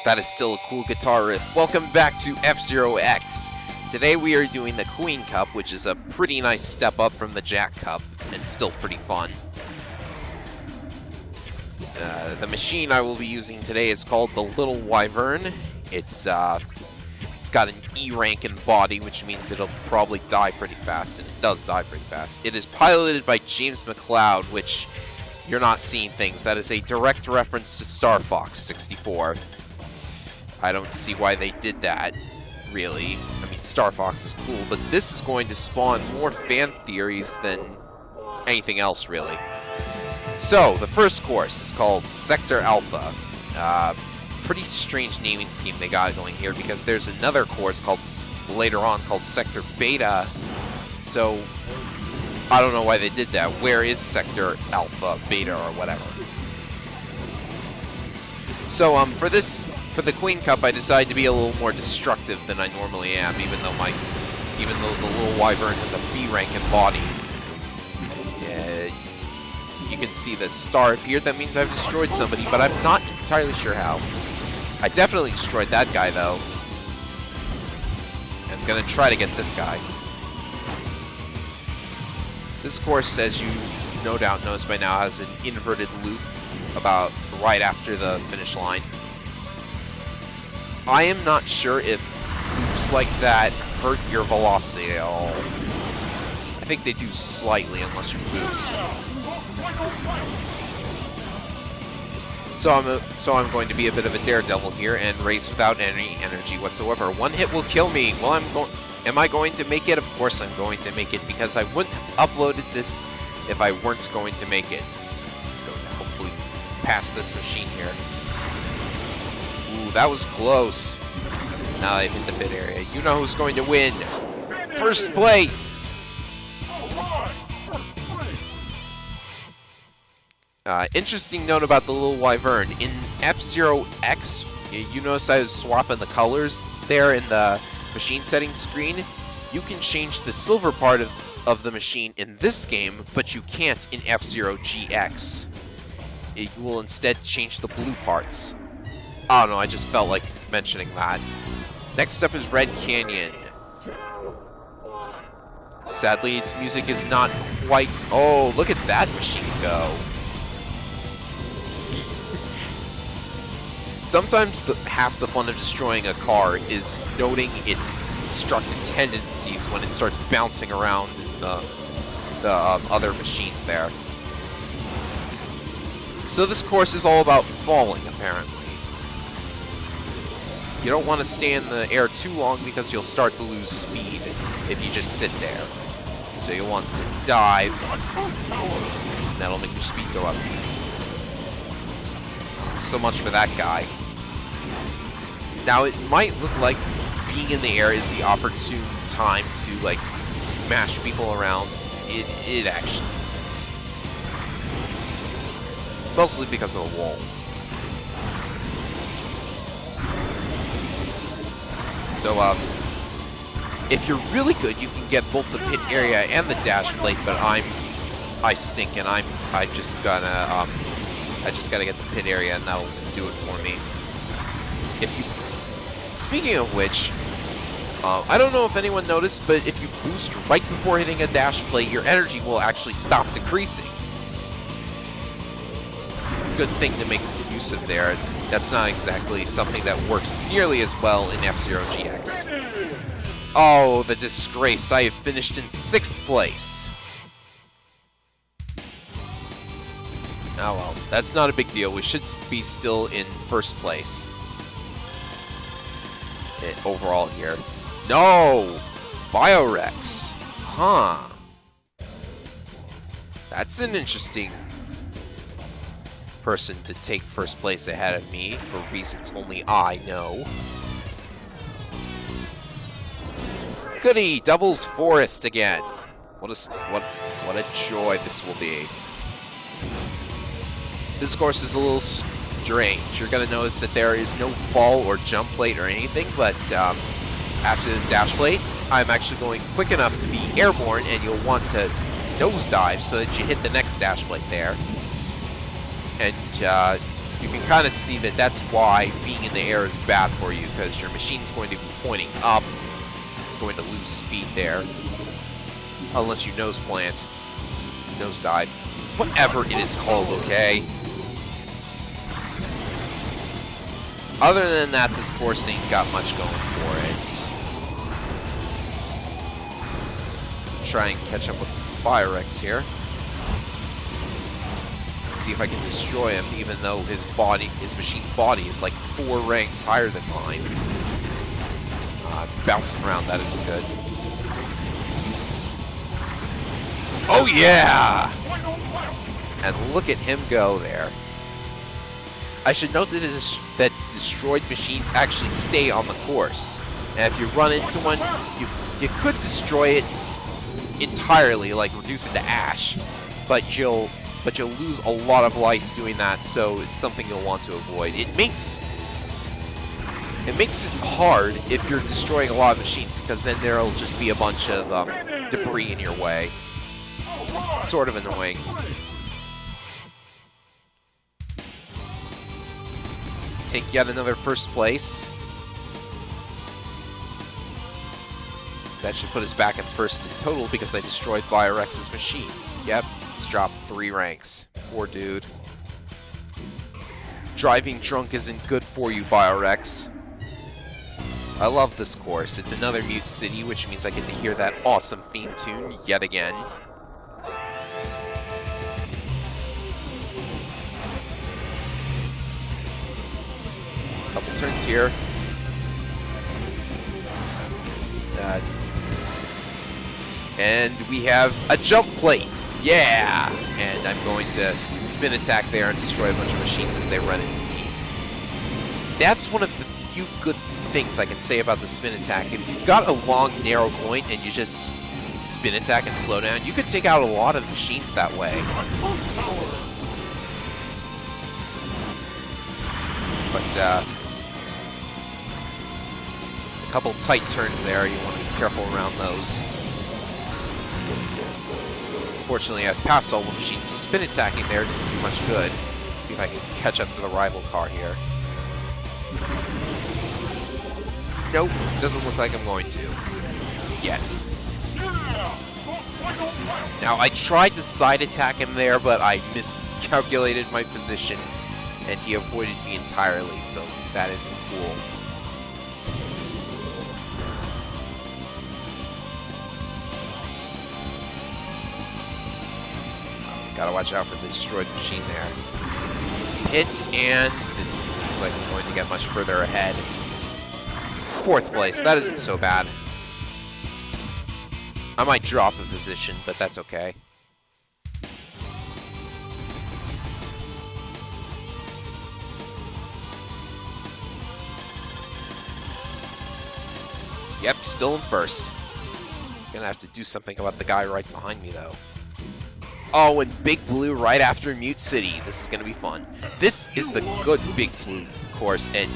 That is still a cool guitar riff. Welcome back to F-Zero X. Today we are doing the Queen Cup, which is a pretty nice step up from the Jack Cup, and still pretty fun. The machine I will be using today is called the Little Wyvern. It's got an E rank in the body, which means it'll probably die pretty fast, and it does die pretty fast. It is piloted by James McLeod, which you're not seeing things. That is a direct reference to Star Fox 64. I don't see why they did that, really. I mean, Star Fox is cool, but this is going to spawn more fan theories than anything else, really. So, the first course is called Sector Alpha. Pretty strange naming scheme they got going here, because there's another course called later on called Sector Beta. So, I don't know why they did that. Where is Sector Alpha, Beta, or whatever? So, for the Queen Cup, I decided to be a little more destructive than I normally am, even though the Little Wyvern has a B rank in body. You can see the star appeared. That means I've destroyed somebody, but I'm not entirely sure how. I definitely destroyed that guy, though. I'm gonna try to get this guy. This course, as you no doubt noticed by now, has an inverted loop about right after the finish line. I am not sure if loops like that hurt your velocity at all. I think they do slightly unless you boost. So I'm going to be a bit of a daredevil here and race without any energy whatsoever. One hit will kill me. Well, am I going to make it? Of course I'm going to make it, because I wouldn't have uploaded this if I weren't going to make it. I'm going to hopefully pass this machine here. Ooh, that was close. Now I've hit the pit area. You know who's going to win. First place! Interesting note about the Little Wyvern. In F-Zero X, you notice I was swapping the colors there in the machine settings screen. You can change the silver part of the machine in this game, but you can't in F-Zero GX. You will instead change the blue parts. I don't know, I just felt like mentioning that. Next up is Red Canyon. Sadly, its music is not quite... Oh, look at that machine go. Sometimes half the fun of destroying a car is noting its destructive tendencies when it starts bouncing around the other machines there. So this course is all about falling, apparently. You don't want to stay in the air too long because you'll start to lose speed if you just sit there. So you'll want to dive. That'll make your speed go up. So much for that guy. Now, it might look like being in the air is the opportune time to, like, smash people around. It actually isn't. Mostly because of the walls. So, if you're really good, you can get both the pit area and the dash plate, but I stink, and I just gotta get the pit area, and that'll do it for me. Speaking of which, I don't know if anyone noticed, but if you boost right before hitting a dash plate, your energy will actually stop decreasing. Good thing to make use of there. That's not exactly something that works nearly as well in F-Zero GX. Oh, the disgrace. I have finished in 6th place. Oh well, that's not a big deal. We should be still in 1st place. Overall here. No! Biorex. Huh. That's an interesting person to take 1st place ahead of me for reasons only I know. Goody! Devil's Forest again. What a joy this will be. This course is a little strange. You're going to notice that there is no fall or jump plate or anything, but after this dash plate, I'm actually going quick enough to be airborne, and you'll want to nosedive so that you hit the next dash plate there. And you can kind of see that that's why being in the air is bad for you, because your machine's going to be pointing up. It's going to lose speed there. Unless you nose plant. Nose dive. Whatever it is called, okay? Other than that, this course ain't got much going for it. Try and catch up with Biorex here. See if I can destroy him, even though his machine's body is like 4 ranks higher than mine. Bouncing around, that isn't good. Oh yeah! And look at him go there. I should note that destroyed machines actually stay on the course. And if you run into one, you could destroy it entirely, like reduce it to ash, but you'll lose a lot of life doing that, so it's something you'll want to avoid. It makes it hard if you're destroying a lot of machines, because then there'll just be a bunch of debris in your way. It's sort of annoying. Take yet another first place. That should put us back in first in total because I destroyed Biorex's machine. Yep, it's dropped 3 ranks. Poor dude. Driving drunk isn't good for you, Biorex. I love this course. It's another Mute City, which means I get to hear that awesome theme tune yet again. Couple turns here. And we have a jump plate. Yeah! And I'm going to spin attack there and destroy a bunch of machines as they run into me. That's one of the few good things I can say about the spin attack. If you've got a long, narrow point and you just spin attack and slow down, you could take out a lot of machines that way. But, a couple tight turns there. You want to be careful around those. Unfortunately, I've passed all the machines, so spin attacking there didn't do much good. Let's see if I can catch up to the rival car here. Nope, doesn't look like I'm going to. Yet. Now, I tried to side attack him there, but I miscalculated my position, and he avoided me entirely, so that isn't cool. Gotta watch out for the destroyed machine there. Hit, and it doesn't look like I'm going to get much further ahead. 4th place, that isn't so bad. I might drop a position, but that's okay. Yep, still in first. Gonna have to do something about the guy right behind me, though. Oh, and Big Blue right after Mute City. This is going to be fun. This is the good Big Blue course, and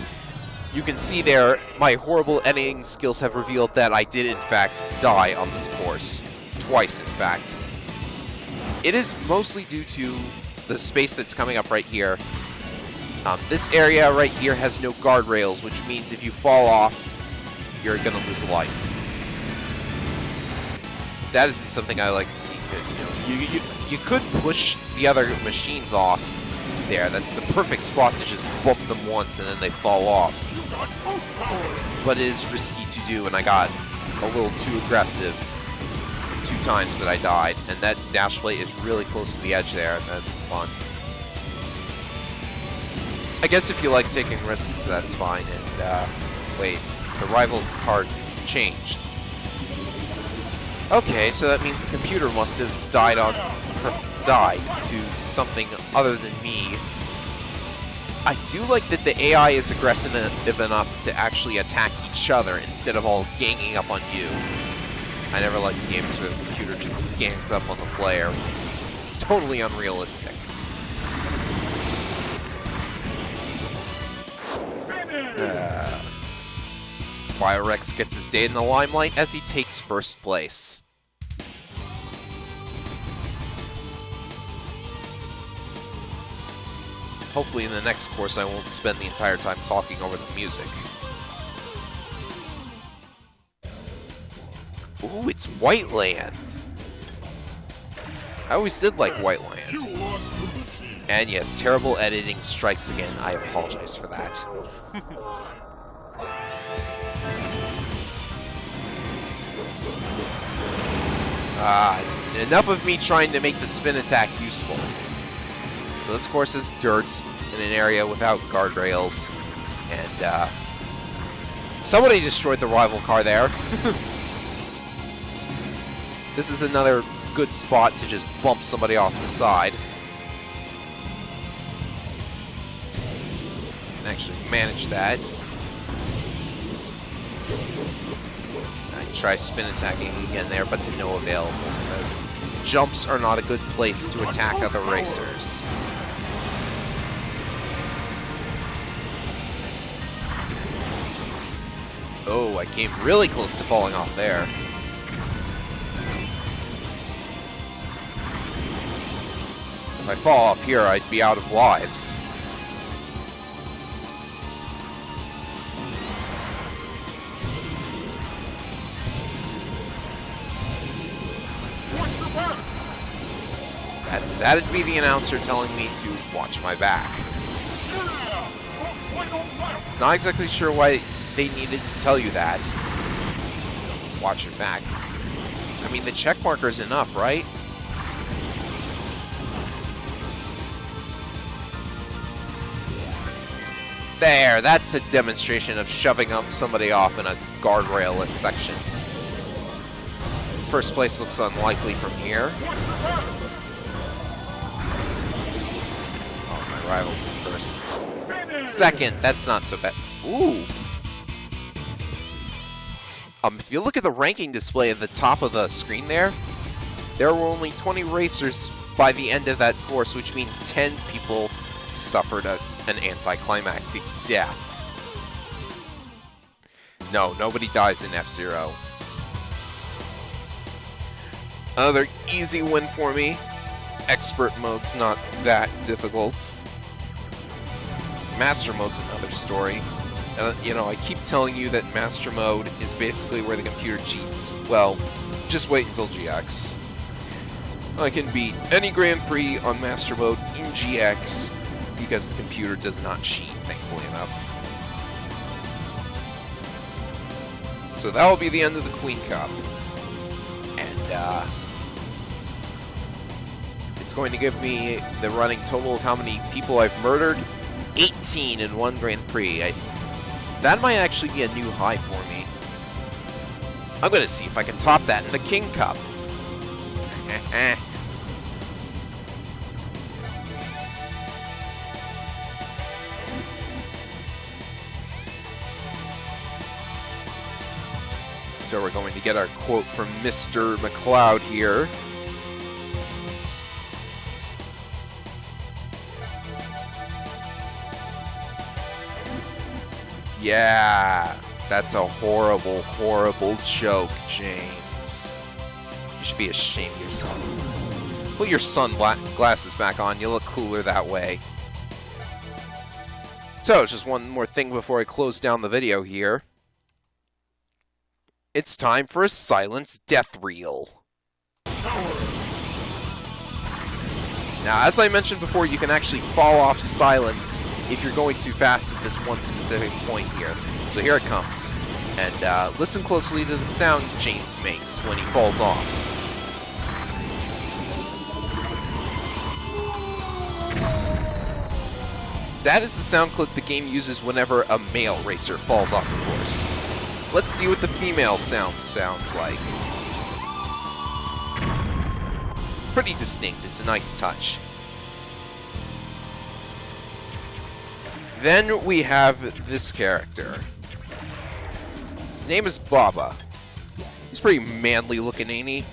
you can see there my horrible editing skills have revealed that I did, in fact, die on this course. Twice, in fact. It is mostly due to the space that's coming up right here. This area right here has no guardrails, which means if you fall off, you're going to lose a life. That isn't something I like to see, because, you could push the other machines off there. That's the perfect spot to just bump them once and then they fall off. But it is risky to do, and I got a little too aggressive 2 times that I died. And that dash plate is really close to the edge there. That's fun. I guess if you like taking risks, that's fine. And, wait, the rival card changed. Okay, so that means the computer must have died to something other than me. I do like that the AI is aggressive enough to actually attack each other instead of all ganging up on you. I never liked games where the computer just gangs up on the player. Totally unrealistic. Biorex gets his day in the limelight as he takes first place. Hopefully in the next course I won't spend the entire time talking over the music. Ooh, it's White Land. I always did like White Land. And yes, terrible editing strikes again. I apologize for that. Enough of me trying to make the spin attack useful. So this course is dirt in an area without guardrails. And somebody destroyed the rival car there. This is another good spot to just bump somebody off the side. Can actually manage that. I try spin attacking again there, but to no avail, because jumps are not a good place to attack other racers. Oh, I came really close to falling off there. If I fall off here, I'd be out of lives. That'd be the announcer telling me to watch my back. Not exactly sure why they needed to tell you that. Watch your back. I mean, the check marker is enough, right? There, that's a demonstration of shoving up somebody off in a guardrail-less section. First place looks unlikely from here. Oh, my rival's in first. Second, that's not so bad. Ooh. If you look at the ranking display at the top of the screen there were only 20 racers by the end of that course, which means 10 people suffered an anticlimactic death. No, nobody dies in F-Zero. Another easy win for me. Expert mode's not that difficult. Master mode's another story. You know, I keep telling you that Master mode is basically where the computer cheats. Well, just wait until GX. I can beat any Grand Prix on Master mode in GX because the computer does not cheat, thankfully enough. So that will be the end of the Queen Cup. And, it's going to give me the running total of how many people I've murdered. 18 in one Grand Prix. That might actually be a new high for me. I'm going to see if I can top that in the King Cup. So we're going to get our quote from Mr. McLeod here. Yeah, that's a horrible, horrible joke, James. You should be ashamed of yourself. Put your sunglasses back on, you look cooler that way. So, just one more thing before I close down the video here. It's time for a Silence death reel. Now, as I mentioned before, you can actually fall off Silence if you're going too fast at this one specific point here. So here it comes. And listen closely to the sound James makes when he falls off. That is the sound clip the game uses whenever a male racer falls off the course. Let's see what the female sounds like. Pretty distinct, it's a nice touch. Then we have this character. His name is Baba. He's pretty manly looking, ain't he?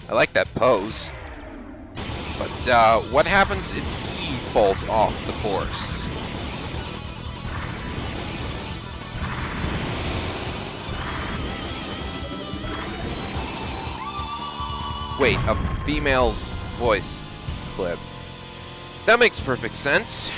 I like that pose. But what happens if he falls off the course? Wait, a female's voice clip. That makes perfect sense.